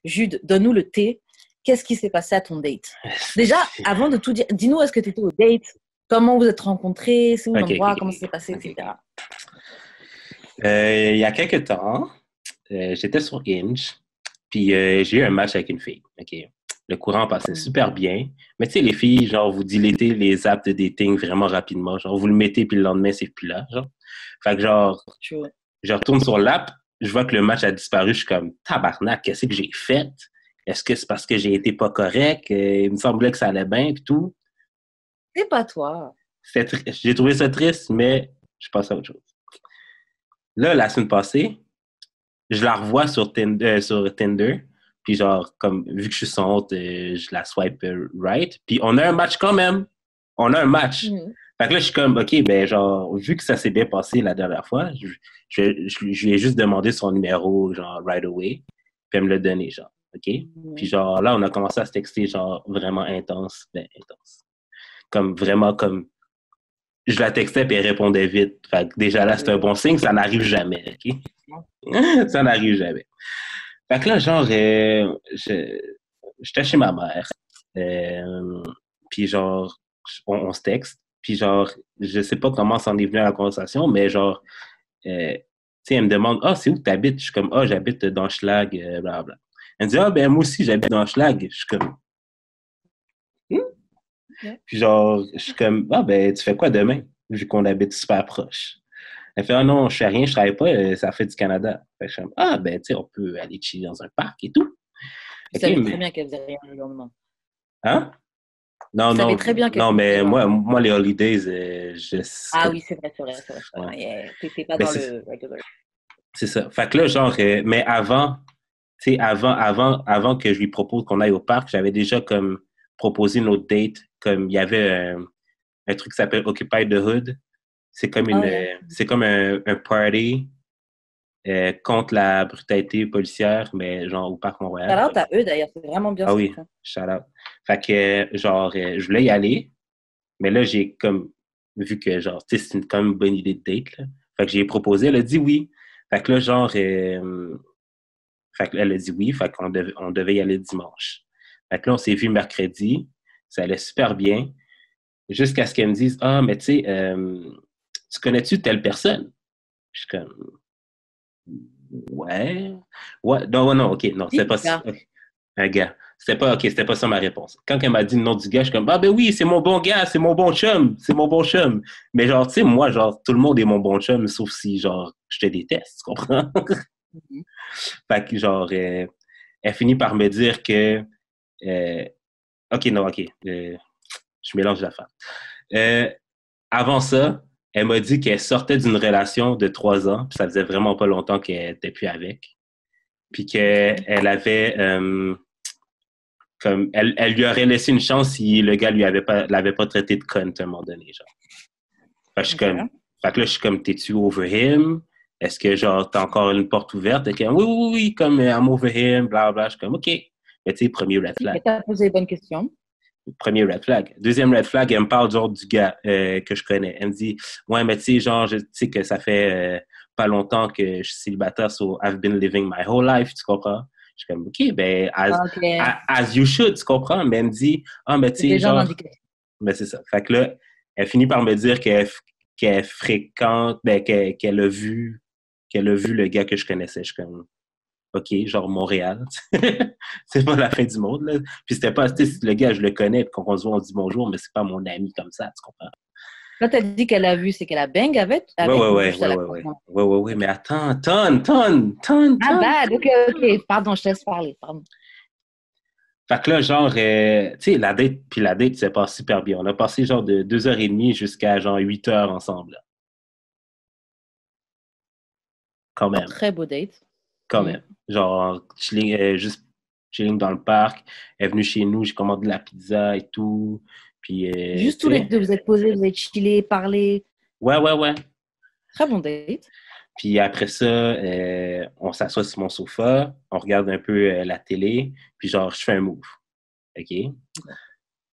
Jude, donne-nous le thé. Qu'est-ce qui s'est passé à ton date? Déjà, avant de tout dire, dis-nous, est-ce que tu étais au date? Comment vous êtes rencontrés? C'est où l'endroit? Comment ça s'est passé, etc. Il y a quelques temps, j'étais sur Hinge, puis j'ai eu un match avec une fille. OK. Le courant passait super bien. Mais tu sais, les filles, genre, vous dilatez les apps de dating vraiment rapidement. Genre, vous le mettez, puis le lendemain, c'est plus là. Genre. Fait que genre, je retourne sur l'app, je vois que le match a disparu. Je suis comme, tabarnak, qu'est-ce que j'ai fait? Est-ce que c'est parce que j'ai été pas correct? Il me semblait que ça allait bien, puis tout. C'est pas toi. J'ai trouvé ça triste, mais je passe à autre chose. Là, la semaine passée, je la revois sur Tinder. Puis genre, comme, vu que je suis son hôte, je la swipe right. Puis on a un match quand même. On a un match. Fait que là, je suis comme, OK, ben genre, vu que ça s'est bien passé la dernière fois, je lui ai juste demandé son numéro, genre, right away. Puis elle me l'a donné, genre, OK? Puis genre, là, on a commencé à se texter, genre, vraiment intense. Ben, intense. Comme, vraiment, comme, je la textais puis elle répondait vite. Fait que déjà là, c'est un bon signe, ça n'arrive jamais, OK? Ça n'arrive jamais. Fait que là, genre, j'étais chez ma mère. Puis genre, on se texte. Puis genre, je sais pas comment s'en est venu à la conversation, mais genre, tu sais, elle me demande, ah, c'est où tu habites? Je suis comme, ah, j'habite dans Schlag, blablabla. Elle me dit, ah, ben moi aussi, j'habite dans Schlag. Je suis comme, Puis genre, je suis comme, ah, ben, tu fais quoi demain? Vu qu'on habite super proche. Elle fait, ah non, je fais rien, je travaille pas, ça fait du Canada. Fait que je suis comme, ah, ben, tu sais, on peut aller chiller dans un parc et tout. Vous savez très bien qu'elle faisait rien le lendemain. Hein? Non, Vous savez très bien qu'elle non, mais faisait moi, les holidays, Ah oui, c'est vrai. Ouais. T'étais pas ben, dans le regular. c'est ça. Fait que là, genre, mais avant, tu sais, avant que je lui propose qu'on aille au parc, j'avais déjà comme proposé notre date, comme il y avait un truc qui s'appelle Occupy the Hood. C'est comme un party contre la brutalité policière, mais genre au parc Montréal. Shout out à eux d'ailleurs, c'est vraiment bien Ah ce qu'ils oui, font. shout out. Fait que, genre, je voulais y aller, mais là, j'ai comme vu que, genre, tu sais, c'est quand même une bonne idée de date, là. Fait que j'ai proposé, elle a dit oui. Fait que là, genre, fait que là, elle a dit oui, fait qu'on on devait y aller dimanche. Fait que là, on s'est vu mercredi, ça allait super bien, jusqu'à ce qu'elle me dise, ah, mais tu sais, tu connais-tu telle personne? Je suis comme, ouais. Ouais, non, non, ok, non, c'est pas ça. Un gars. C'était pas ça ma réponse. Quand elle m'a dit le nom du gars, je suis comme, ah ben oui, c'est mon bon gars, c'est mon bon chum, c'est mon bon chum. Mais genre, tu sais, moi, genre, tout le monde est mon bon chum, sauf si, genre, je te déteste, tu comprends? Fait que, genre, elle finit par me dire que, euh, ok, non, ok, je mélange l'affaire. Euh, Avant ça, elle m'a dit qu'elle sortait d'une relation de 3 ans, puis ça faisait vraiment pas longtemps qu'elle était plus avec. Puis qu'elle avait, comme, elle lui aurait laissé une chance si le gars l'avait pas traité de conne à un moment donné, genre. Fait que je suis comme, fait que là, je suis comme, t'es-tu over him? Est-ce que, genre, t'as encore une porte ouverte? Et comme, oui, oui, oui, comme, I'm over him, bla, bla. Je suis comme, OK. Mais tu sais, premier red flag. Tu as posé les bonnes questions. Premier red flag. Deuxième red flag, elle me parle genre du gars que je connais. Elle me dit, ouais, mais tu sais, genre, tu sais que ça fait pas longtemps que je suis célibataire, so I've been living my whole life, tu comprends? Je suis comme, OK, ben, as you should, tu comprends? Mais elle me dit, ah, mais tu sais, genre, ben, c'est ça. Fait que là, elle finit par me dire qu'elle fréquente, ben, qu'elle a vu le gars que je connaissais. Je suis comme, OK, genre Montréal. C'est pas la fin du monde, là. Puis c'était pas, tu sais, le gars, je le connais, puis quand on se voit, on dit bonjour, mais c'est pas mon ami comme ça, tu comprends? Quand elle dit qu'elle a vu, c'est qu'elle a bang avec Ouais, mais attends, tonne. Ah, bad, ok, pardon, je te laisse parler, pardon. Fait que là, genre, tu sais, la date s'est passée super bien. On a passé genre de 2h30 jusqu'à genre 8h ensemble, là. Quand même. Très beau date. Quand même. Genre, juste chilling dans le parc. Elle est venue chez nous, j'ai commandé de la pizza et tout. Puis, juste tous les deux, vous êtes posés, vous êtes chillés, parlé. Ouais. Très bon date. Puis après ça, on s'assoit sur mon sofa, on regarde un peu la télé, puis genre, je fais un move. OK?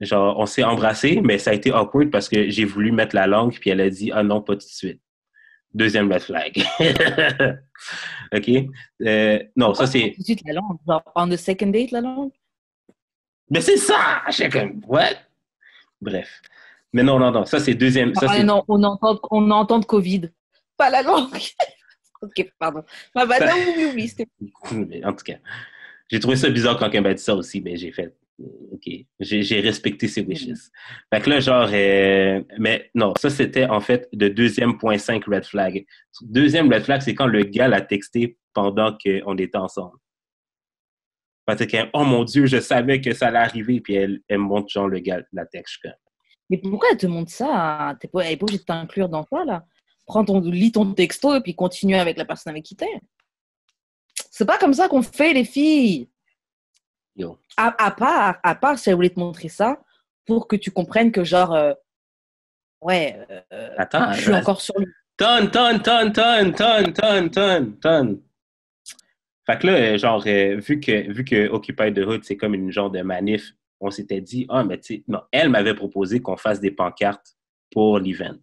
Genre, on s'est embrassé, mais ça a été awkward parce que j'ai voulu mettre la langue, puis elle a dit, ah non, pas tout de suite. Deuxième red flag. OK? Non, Pourquoi ça, c'est... tout de suite la langue? Genre, on the second date, la langue? Mais c'est ça! Je suis comme, what? Bref. Mais non. Ça, c'est deuxième... Ça, Ah, c'est... non, on entend de Covid. Pas la langue. Ok, pardon. Ma bad, non, oublie. En tout cas, j'ai trouvé ça bizarre quand elle m'a dit ça aussi, mais j'ai fait... OK. J'ai respecté ses wishes. Fait que là, genre... mais non, ça, c'était en fait de deuxième point 5 red flag. Deuxième red flag, c'est quand le gars l'a texté pendant qu'on était ensemble. Parce que, oh mon Dieu, je savais que ça allait arriver, puis elle me montre genre le gars, la texte. Mais pourquoi elle te montre ça? Elle est pas obligée de t'inclure dans ça, là. Lis ton texto et puis continue avec la personne avec qui t'es. C'est pas comme ça qu'on fait, les filles. Yo. À part si elle voulait te montrer ça pour que tu comprennes que genre, Attends, je suis encore sur lui. Tonne. Fait que là, genre, vu que Occupy the Hood, c'est comme une genre de manif, on s'était dit, mais tu sais, non, elle m'avait proposé qu'on fasse des pancartes pour l'event.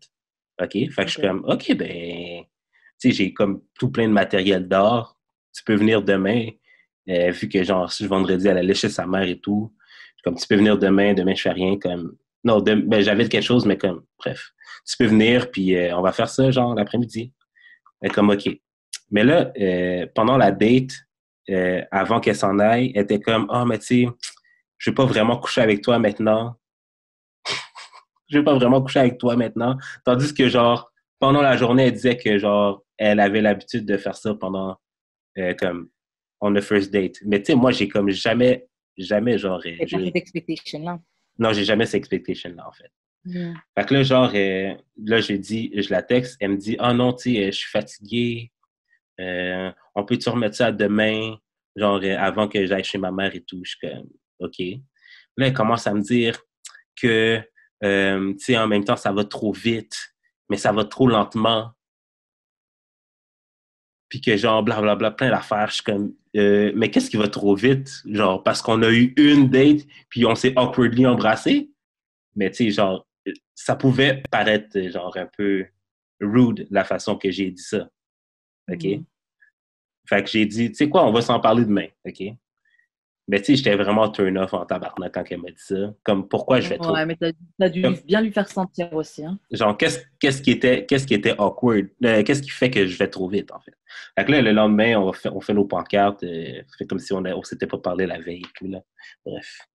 OK? Fait que je suis comme, OK, ben, tu sais, j'ai comme tout plein de matériel d'or. Tu peux venir demain, vu que, genre, si vendredi, elle allait chez sa mère et tout. Comme, tu peux venir demain je fais rien, comme... Non, ben, j'avais quelque chose, mais comme, bref. Tu peux venir, puis on va faire ça, genre, l'après-midi. Comme, OK. Mais là, pendant la date, avant qu'elle s'en aille, elle était comme, mais tu sais, je vais pas vraiment coucher avec toi maintenant. Je vais pas vraiment coucher avec toi maintenant. Tandis que, genre, pendant la journée, elle disait que, genre, elle avait l'habitude de faire ça pendant, comme, on the first date. Mais tu sais, moi, j'ai comme jamais, genre... C'est pas cette expectation-là. Non, j'ai jamais cette expectation-là, en fait. Fait que là, genre, là, je la texte, elle me dit, non, tu sais, je suis fatiguée. On peut-tu remettre ça à demain, genre, avant que j'aille chez ma mère et tout. Je suis comme, OK. Là, elle commence à me dire que, tu sais, en même temps, ça va trop vite, mais ça va trop lentement. Puis que, genre, blablabla, plein d'affaires. Je suis comme, mais qu'est-ce qui va trop vite? Genre, parce qu'on a eu une date, puis on s'est awkwardly embrassé. Mais, tu sais, genre, ça pouvait paraître, genre, un peu rude, la façon que j'ai dit ça. OK? Fait que j'ai dit, tu sais quoi, on va s'en parler demain, OK? Mais tu sais, j'étais vraiment turn off en tabarnak quand elle m'a dit ça. Comme, pourquoi je fais trop? Ouais, mais t'as dû bien lui faire sentir aussi, hein. Genre, qu'est-ce qui était awkward? Qu'est-ce qui fait que je vais trop vite, en fait? Fait que là, le lendemain, on fait nos pancartes, fait comme si on s'était pas parlé la veille, tout là. Bref.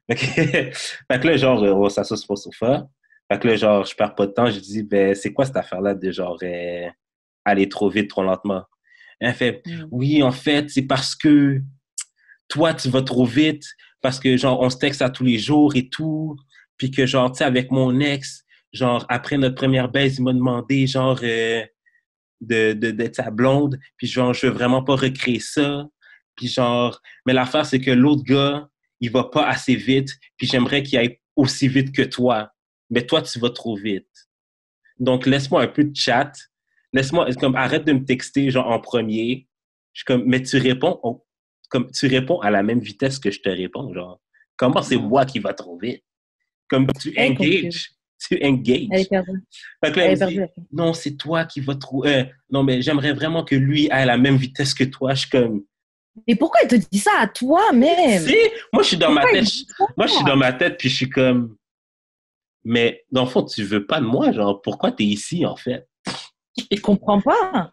Fait que là, genre, on s'assoit sur le sofa. Fait que là, genre, je perds pas de temps. Je dis, ben, c'est quoi cette affaire-là de genre, aller trop vite, trop lentement? Elle fait, oui, en fait, c'est parce que toi, tu vas trop vite, parce que, genre, on se texte à tous les jours et tout, puis que, genre, tu sais, avec mon ex, genre, après notre première baise, il m'a demandé, genre, d'être sa blonde, puis genre, je veux vraiment pas recréer ça, puis genre, mais l'affaire, c'est que l'autre gars, il va pas assez vite, puis j'aimerais qu'il aille aussi vite que toi, mais toi, tu vas trop vite. Donc, laisse-moi un peu de chat, comme, arrête de me texter, genre, en premier, je suis comme, mais comme, tu réponds à la même vitesse que je te réponds, genre, comment c'est moi qui va trop vite? Comme, tu engages. Tu engages. Elle est perdue. Fait que là, elle me dit, non, c'est toi qui vas trop... non, mais j'aimerais vraiment que lui ait la même vitesse que toi. Je suis comme... Mais pourquoi elle te dit ça à toi, même? Si, moi, je suis dans ma tête. Moi, je suis dans ma tête, puis je suis comme... Mais, dans le fond, tu veux pas de moi, genre, pourquoi t'es ici, en fait? Je comprends pas.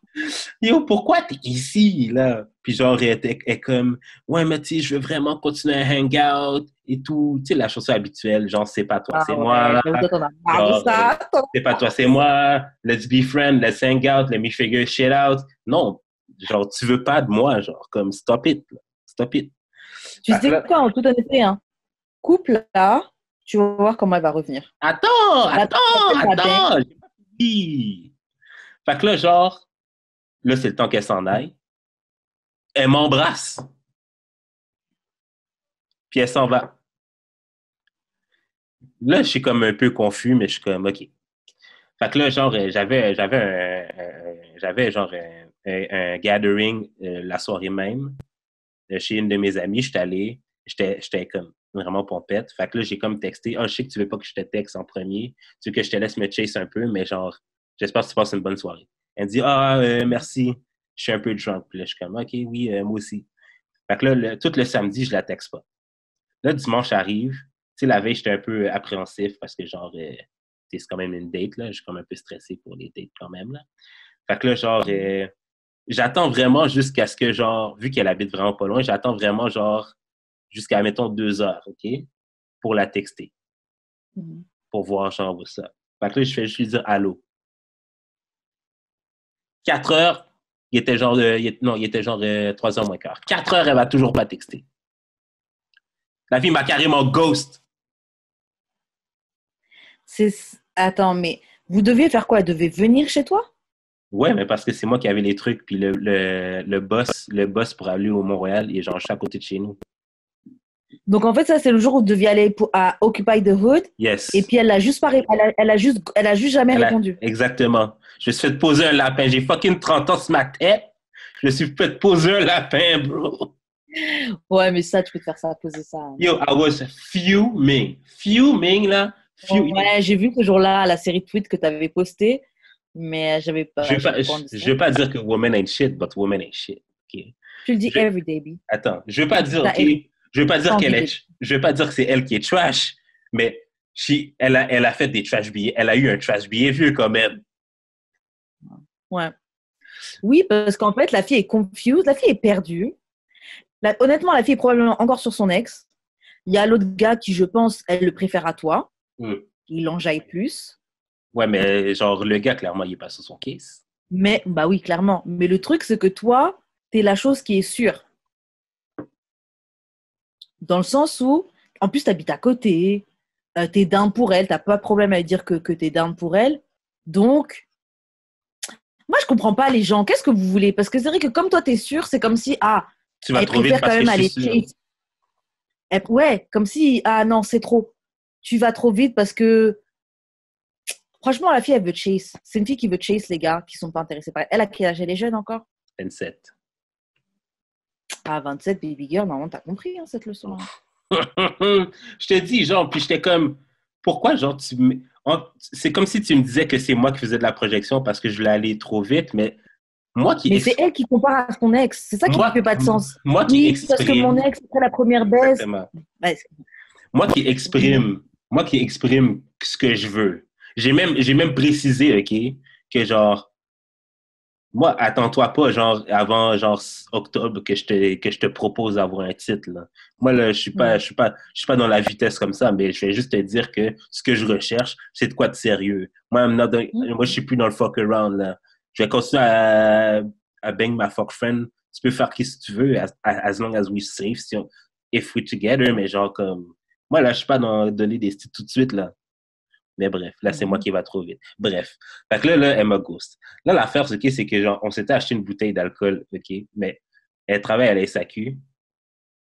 Yo, pourquoi t'es ici, là? Puis genre, elle est comme, ouais, mais tu sais, je veux vraiment continuer à hang out et tout. Tu sais, la chose habituelle, genre, c'est pas toi, c'est moi. Genre, c'est pas toi, c'est moi. Let's be friends, let's hang out, let me figure shit out. Non, genre, tu veux pas de moi, genre, comme, stop it, là. Stop it. Tu sais quoi, en toute honnêteté, hein? Couple là, tu vas voir comment elle va revenir. Attends! J'ai pas fini. Fait que là, genre, là, c'est le temps qu'elle s'en aille. Elle m'embrasse. Puis elle s'en va. Là, je suis comme un peu confus, mais je suis comme, OK. Fait que là, genre, j'avais genre un gathering la soirée même chez une de mes amies. J'étais comme vraiment pompette. Fait que là, j'ai comme texté, je sais que tu veux pas que je te texte en premier. Tu veux que je te laisse me chase un peu, mais genre, j'espère que tu passes une bonne soirée. Elle me dit, merci, je suis un peu drunk. Puis là, je suis comme, OK, oui, moi aussi. Fait que là, tout le samedi, je la texte pas. Là, dimanche arrive. Tu sais, la veille, j'étais un peu appréhensif parce que, genre, c'est quand même une date, là. Je suis comme un peu stressé pour les dates quand même, là. Fait que là, genre, j'attends vraiment jusqu'à ce que, genre, vu qu'elle habite vraiment pas loin, j'attends vraiment, genre, jusqu'à, mettons, 2 heures, OK? Pour la texter. Pour voir, genre, où ça. Fait que là, je fais juste lui dire allô. 4 heures, il était genre, 3 heures moins quart. 4 heures, elle va toujours pas texter. La fille m'a carrément ghost. Attends, mais vous deviez faire quoi? Elle devait venir chez toi? Ouais, mais parce que c'est moi qui avais les trucs, puis le boss pour aller au Montréal, il est genre juste à côté de chez nous. Donc en fait, ça c'est le jour où vous deviez aller à Occupy the Hood. Yes. Et puis elle a juste jamais répondu. Exactement. Je me suis fait poser un lapin. J'ai fucking 30 ans sur ma tête. Je me suis fait poser un lapin, bro. Ouais, mais ça, tu peux te faire ça, poser ça. Yo, I was fuming. Fuming, là. Ouais, j'ai vu ce jour-là la série de tweets que tu avais posté, mais j'avais pas. Je veux pas dire que woman ain't shit, but woman ain't shit. Okay? Tu le dis every day, baby. Attends, je veux pas dire, ok? Je veux pas dire je veux pas dire que c'est elle qui est trash, mais elle a fait des trash billets. Elle a eu un trash behavior quand même. Ouais. Oui, parce qu'en fait, la fille est confused, la fille est perdue. Honnêtement, la fille est probablement encore sur son ex. Il y a l'autre gars qui, je pense, elle le préfère à toi. Il l'enjaille plus. Ouais, mais genre, le gars, clairement, il est pas sur son case. Mais, bah oui, clairement. Mais le truc, c'est que toi, t'es la chose qui est sûre. Dans le sens où, en plus, t'habites à côté, t'es down pour elle, t'as pas de problème à dire que t'es down pour elle. Donc, moi, je comprends pas les gens. Qu'est-ce que vous voulez? Parce que c'est vrai que comme toi, t'es sûr, c'est comme si, tu vas trop vite parce que je suis sûr. Ouais, comme si, non, c'est trop. Tu vas trop vite parce que, franchement, la fille, elle veut chase. C'est une fille qui veut chase les gars qui sont pas intéressés par elle. Elle a quel âge? Elle est jeune encore? 27. 27, baby girl, normalement, t'as compris, hein, cette leçon-là. Je te dis, genre, puis j'étais comme, pourquoi, genre, c'est comme si tu me disais que c'est moi qui faisais de la projection parce que je voulais aller trop vite, mais moi qui... Mais c'est elle qui compare à son ex. C'est ça qui ne fait pas de sens. Moi qui exprime... parce que mon ex, après la première baisse... Moi qui exprime ce que je veux. J'ai même précisé, OK, que genre, moi, attends-toi pas, genre, avant, genre, octobre, que je te propose d'avoir un titre, là. Moi, là, je suis pas dans la vitesse comme ça, mais je vais juste te dire que ce que je recherche, c'est de quoi de sérieux. Moi, moi, je suis plus dans le fuck around, là. Je vais continuer à bang ma fuck friend. Tu peux faire ce que tu veux, as long as we safe, if we together, mais genre, comme, moi, là, je suis pas dans donner des styles tout de suite, là. Mais bref, là, c'est moi qui va trop vite. Bref. Fait que là, elle m'a ghost. Là, l'affaire, OK, c'est que, genre, on s'était acheté une bouteille d'alcool, OK, mais elle travaille à la SAQ,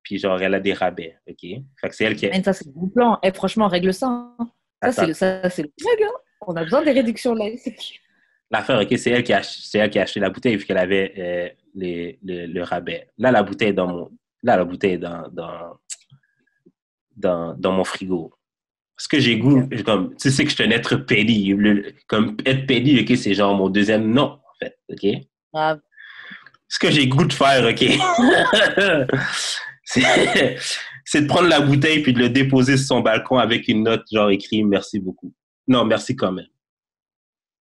puis, genre, elle a des rabais, OK? Fait que c'est elle qui a... Ça, c'est le bon plan. Franchement, règle ça. Hein. Ça, c'est le plug, hein. On a besoin des réductions de la SAQ. L'affaire, OK, c'est elle qui a acheté la bouteille vu qu'elle avait le rabais. Là, la bouteille est dans mon frigo. Ce que j'ai goût, comme, tu sais que je suis un être petty. Comme être petty, OK, c'est genre mon deuxième nom, en fait, OK? Ah. Ce que j'ai goût de faire, OK? c'est de prendre la bouteille puis de le déposer sur son balcon avec une note, genre écrit « Merci beaucoup ». Non, merci quand même.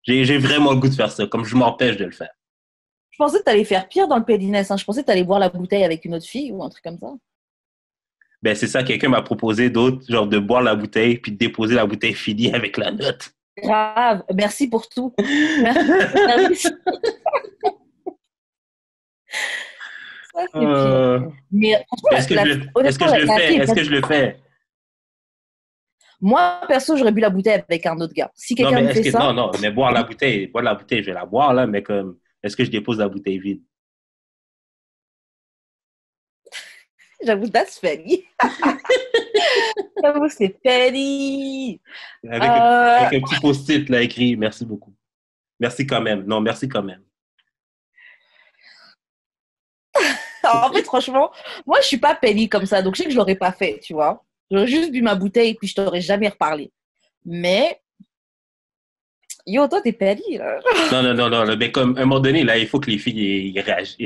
J'ai vraiment le goût de faire ça, comme je m'empêche de le faire. Je pensais que tu allais faire pire dans le pédiness. Hein. Je pensais que tu allais boire la bouteille avec une autre fille ou un truc comme ça. Ben, c'est ça, quelqu'un m'a proposé d'autres, genre de boire la bouteille puis de déposer la bouteille finie avec la note. Grave, merci pour tout. Merci. Ça, c'est pire. Mais est-ce que je le fais? Moi, perso, j'aurais bu la bouteille avec un autre gars. Si quelqu'un me fait ça... Non, mais boire la bouteille, je vais la boire, là, mais comme, est-ce que je dépose la bouteille vide? J'avoue, that's funny. J'avoue, c'est funny. Avec un petit post-it, là, écrit « Merci beaucoup ». Merci quand même. Non, merci quand même. En fait, franchement, moi, je suis pas penny comme ça, donc je sais que je l'aurais pas fait, tu vois. J'aurais juste bu ma bouteille et puis je t'aurais jamais reparlé. Mais Yo, toi, t'es petty, là. Non. Mais comme, à un moment donné, là, il faut que les filles ils réagissent.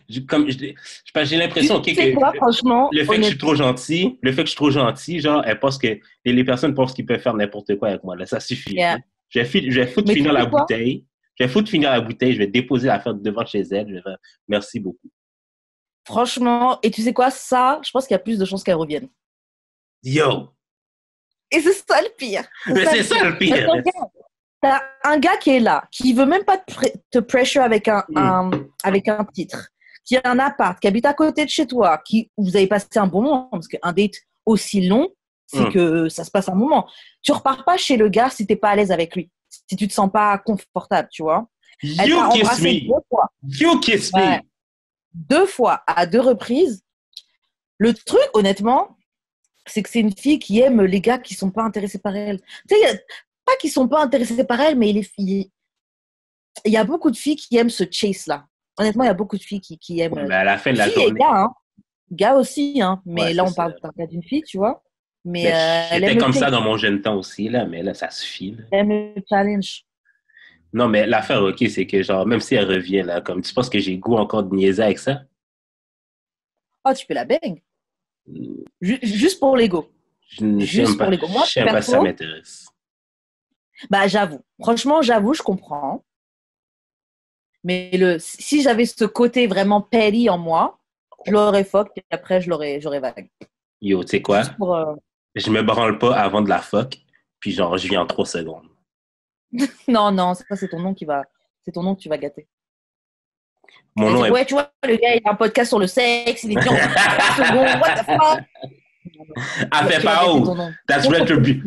J'ai l'impression, OK, Tu que sais quoi, franchement, le fait que je suis honnêtement. trop gentil, genre, elles pensent que les personnes pensent qu'ils peuvent faire n'importe quoi avec moi. Là, ça suffit, Yeah. OK? Je vais foutre Mais tu finir sais la quoi? bouteille. Je vais foutre finir la bouteille. Je vais déposer l'affaire devant chez elle. Je vais faire merci beaucoup. Franchement, et tu sais quoi, ça, je pense qu'il y a plus de chances qu'elle revienne. Yo! Et c'est ça le pire. C'est Mais ça c'est le ça pire. le Parce pire. que regarde, t'as un gars qui est là, qui veut même pas te pressure avec avec un titre, qui a un appart, qui habite à côté de chez toi, qui vous avez passé un bon moment, parce qu'un date aussi long, c'est Mm. que ça se passe un moment. Tu repars pas chez le gars si t'es pas à l'aise avec lui, si tu te sens pas confortable, tu vois. Elle You t'a kiss embrassé me. 2 fois. You kiss Ouais, me. 2 fois, à 2 reprises. Le truc, honnêtement, c'est que c'est une fille qui aime les gars qui sont pas intéressés par elle. Tu sais, pas qui sont pas intéressés par elle, mais il y a beaucoup de filles qui aiment ce chase-là. Honnêtement, il y a beaucoup de filles qui aiment. Ouais, mais à la fin de la Filles et journée, gars, hein. Gars aussi, hein. ouais, Mais là, c'est on ça. parle d'un cas d'une fille, tu vois. Mais Mais elle aime j'étais le comme ça chase, dans mon jeune temps aussi, là, mais là, ça suffit, là. elle aime le challenge. Non, mais l'affaire, OK, c'est que, genre, même si elle revient, là, comme tu penses que j'ai goût encore de niaiser avec ça? Oh, tu peux la bang. Juste pour l'ego. Juste pour l'ego. Moi, J'aime pas si ça perso, m'intéresse. bah, j'avoue. Franchement, j'avoue, je comprends. Mais si j'avais ce côté vraiment petty en moi, je l'aurais fuck, puis après, j'aurais vague. Yo, tu sais Juste quoi? pour. Je me branle pas avant de la fuck, puis genre, je viens en 3 secondes. Non, non, ça, c'est ton nom qui va. C'est ton nom que tu vas gâter. Tu Mon vas nom dire, est... ouais, tu vois, le gars, il a un podcast sur le sexe, il est bien en 3 secondes, what the fuck? Ah, fais Tu vas pas gâter haut! ton nom. That's retribution!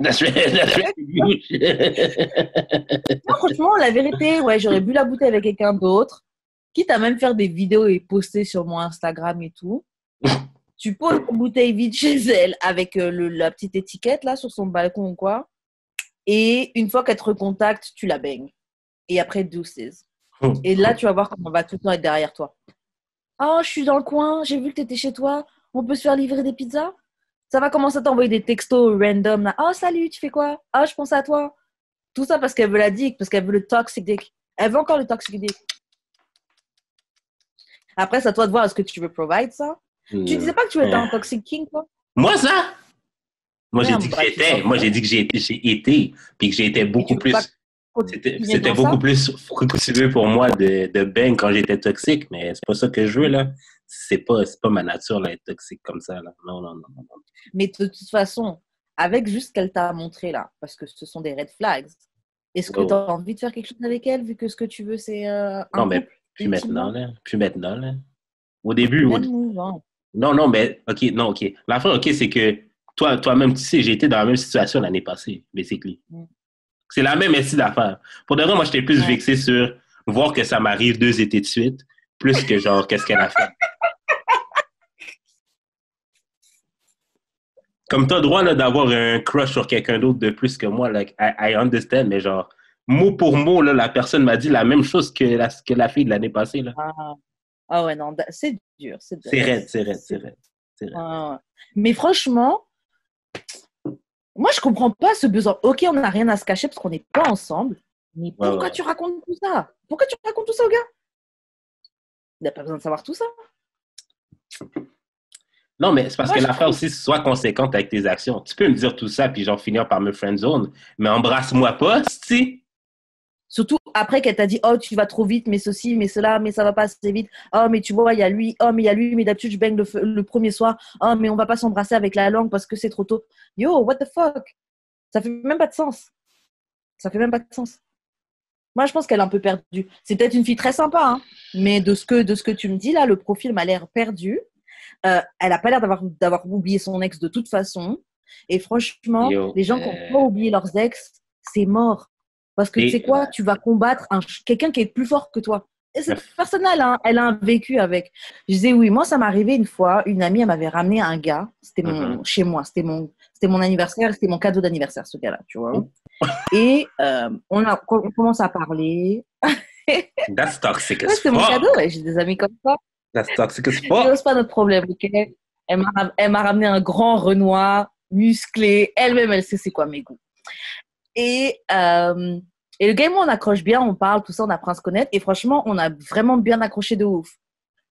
That's retribution! Non, franchement, la vérité, ouais, j'aurais bu la bouteille avec quelqu'un d'autre, quitte à même faire des vidéos et poster sur mon Instagram et tout. Tu poses la bouteille vide chez elle avec la petite étiquette là sur son balcon ou quoi. Et une fois qu'elle te recontacte, tu la baignes. Et après, deuces. Et là, tu vas voir comment on va tout le temps être derrière toi. Oh, je suis dans le coin, j'ai vu que tu étais chez toi. On peut se faire livrer des pizzas? Ça va commencer à t'envoyer des textos random là. Oh, salut, tu fais quoi? Oh, je pense à toi. Tout ça parce qu'elle veut la dick, parce qu'elle veut le toxic dick. Elle veut encore le toxic dick. Après, c'est à toi de voir est-ce que tu veux provide ça. Tu disais pas que tu étais un toxic king, toi? Moi, ça? Moi, j'ai dit Merde, que bah, tu sors j'étais. Moi, j'ai dit que j'ai été, puis que j'étais et tu beaucoup veux pas plus. continuer C'était dans beaucoup ça? plus fructueux pour moi de bang quand j'étais toxique, mais c'est pas ça que je veux, là. C'est pas ma nature, là, être toxique comme ça, là. Non. Mais de toute façon, avec juste ce qu'elle t'a montré là, parce que ce sont des red flags, est-ce que tu Oh. as envie de faire quelque chose avec elle, vu que ce que tu veux, c'est un Non, mais couple, plus maintenant, ultimement? là. Plus maintenant, là. Au début, Même mouvant. non, mais, OK, non, OK. L'affaire, OK, c'est que toi-même, tu sais, j'ai été dans la même situation l'année passée, basically. Mm. C'est la même essai d'affaires. Pour de vrai, moi, j'étais plus Ouais. vexé sur voir que ça m'arrive 2 étés de suite, plus que genre, qu'est-ce qu'elle a fait. Comme t'as le droit là, d'avoir un crush sur quelqu'un d'autre de plus que moi, like, I understand, mais genre, mot pour mot, là, la personne m'a dit la même chose que la fille de l'année passée. Là. Ah ouais, non, c'est dur, c'est dur. C'est raide, c'est raide, c'est raide. C'est raide. Ouais. Mais franchement, moi, je comprends pas ce besoin. Ok, on n'a rien à se cacher parce qu'on n'est pas ensemble. Mais pourquoi Ouais. tu racontes tout ça? Pourquoi tu racontes tout ça au gars? Il n'a pas besoin de savoir tout ça. Non, mais c'est parce Moi, que je l'affaire trouve. aussi, sois conséquente avec tes actions. Tu peux me dire tout ça, puis genre finir par me friendzone, mais embrasse-moi pas, tu Surtout après qu'elle t'a dit, oh, tu vas trop vite, mais ceci, mais cela, mais ça va pas assez vite. Oh, mais tu vois, il y a lui. Oh, mais il y a lui, mais d'habitude, je baigne le premier soir. Oh, mais on va pas s'embrasser avec la langue parce que c'est trop tôt. Yo, what the fuck? Ça fait même pas de sens. Ça fait même pas de sens. Moi, je pense qu'elle est un peu perdue. C'est peut-être une fille très sympa, hein, mais de ce que tu me dis là, le profil m'a l'air perdu. Elle a pas l'air d'avoir oublié son ex de toute façon. Et franchement, Yo, les gens qui n'ont pas oublié leurs ex, c'est mort. Parce que tu sais et, quoi, tu vas combattre quelqu'un qui est plus fort que toi. Et cette personne, elle a un vécu avec. Je disais oui, moi, ça m'est arrivé une fois. Une amie, elle m'avait ramené un gars. C'était chez moi. C'était mon anniversaire. C'était mon cadeau d'anniversaire, ce gars-là, tu vois. Et on commence à parler. That's toxic Ouais, as c'était mon cadeau. fuck. Ouais, j'ai des amis comme ça. That's toxic as C'est fuck. pas notre problème, ok? Elle m'a ramené un grand Renoir, musclé. Elle-même, elle sait c'est quoi mes goûts. Et le gars et moi, on accroche bien, on parle, tout ça, on apprend à se connaître. Et franchement, on a vraiment bien accroché de ouf.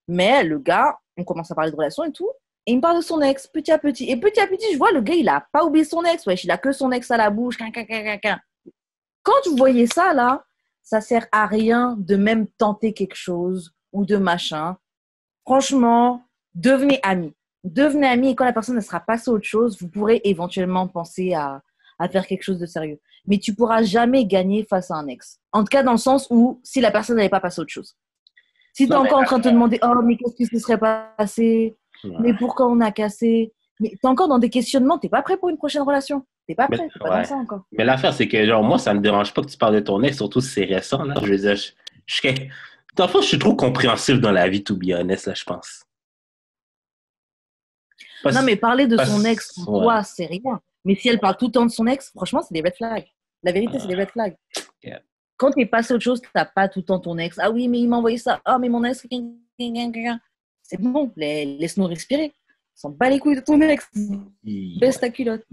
Mais le gars, on commence à parler de relations et tout. Et il me parle de son ex, petit à petit. Et petit à petit, je vois, le gars, il a pas oublié son ex. Wesh, il a que son ex à la bouche. Quand vous voyez ça, là, ça sert à rien de même tenter quelque chose ou de machin. Franchement, devenez amis. Devenez amis et quand la personne sera passée à autre chose, vous pourrez éventuellement penser à faire quelque chose de sérieux. Mais tu pourras jamais gagner face à un ex. En tout cas, dans le sens où si la personne n'avait pas passé à autre chose. Si tu es Non, mais encore en train de te demander, oh, mais qu'est-ce qui se serait passé? Mais ouais. pourquoi on a cassé? Mais tu es encore dans des questionnements, tu n'es pas prêt pour une prochaine relation. Tu n'es pas prêt, tu pas dans Ouais. ça encore. Mais l'affaire, c'est que, genre, moi, ça me dérange pas que tu parles de ton ex, surtout si c'est récent, là. Je veux dire, je, dans le fond, je suis trop compréhensif dans la vie, to be honest, là, je pense. Non, mais parler de son ex pour Ouais. toi, c'est rien. Mais si elle parle tout le temps de son ex, franchement, c'est des red flags. La vérité, c'est des red flags. Yeah. Quand t'es passé à autre chose, t'as pas tout le temps ton ex. Ah oui, mais il m'a envoyé ça. Ah, mais mon ex. C'est bon, laisse-nous respirer. On s'en bat les couilles de ton ex. Baisse ta culotte.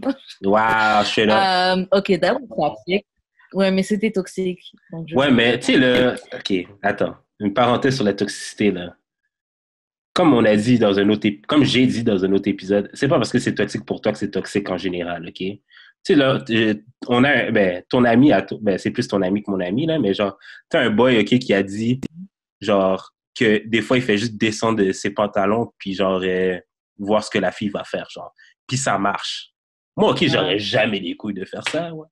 Wow, je suis là. Ok, d'abord, c'est toxique. Ouais, mais c'était toxique. Donc, je Ouais, sais. mais, tu sais, le. Ok, attends. Une parenthèse sur la toxicité, là. Comme on a dit dans un autre comme j'ai dit dans un autre épisode, c'est pas parce que c'est toxique pour toi que c'est toxique en général, OK? Tu sais, là, on a, ben, ton ami, ben, c'est plus ton ami que mon ami, là, mais genre, t'as un boy, OK, qui a dit, genre, que des fois, il fait juste descendre de ses pantalons, puis genre, voir ce que la fille va faire, genre. Puis ça marche. Moi, OK, Ouais. j'aurais jamais les couilles de faire ça, ouais.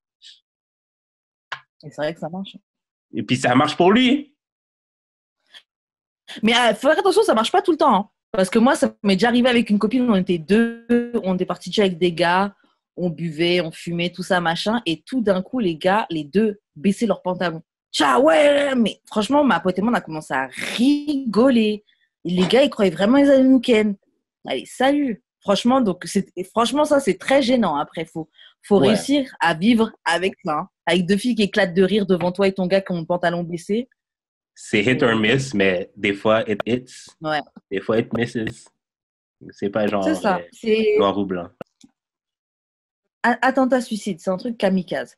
Et c'est vrai que ça marche. Et puis ça marche pour lui. Mais faut faire attention, ça marche pas tout le temps. Hein. Parce que moi, ça m'est déjà arrivé avec une copine, on était deux, on était partis avec des gars, on buvait, on fumait, tout ça, machin. Et tout d'un coup, les gars, les deux, baissaient leurs pantalons. Ciao, ouais, mais franchement, ma pote et moi, on a commencé à rigoler. Et les gars, ils croyaient vraiment qu'ils allaient nous ken. Allez, salut. Franchement, franchement, ça, c'est très gênant. Après, faut Ouais. réussir à vivre avec ça. Hein. Avec deux filles qui éclatent de rire devant toi et ton gars qui ont le pantalon baissé. C'est hit or C'est... miss, mais des fois, it hits. Ouais. Des fois, it misses. C'est pas C'est genre ça. C'est noir ou blanc. attentat suicide, c'est un truc kamikaze.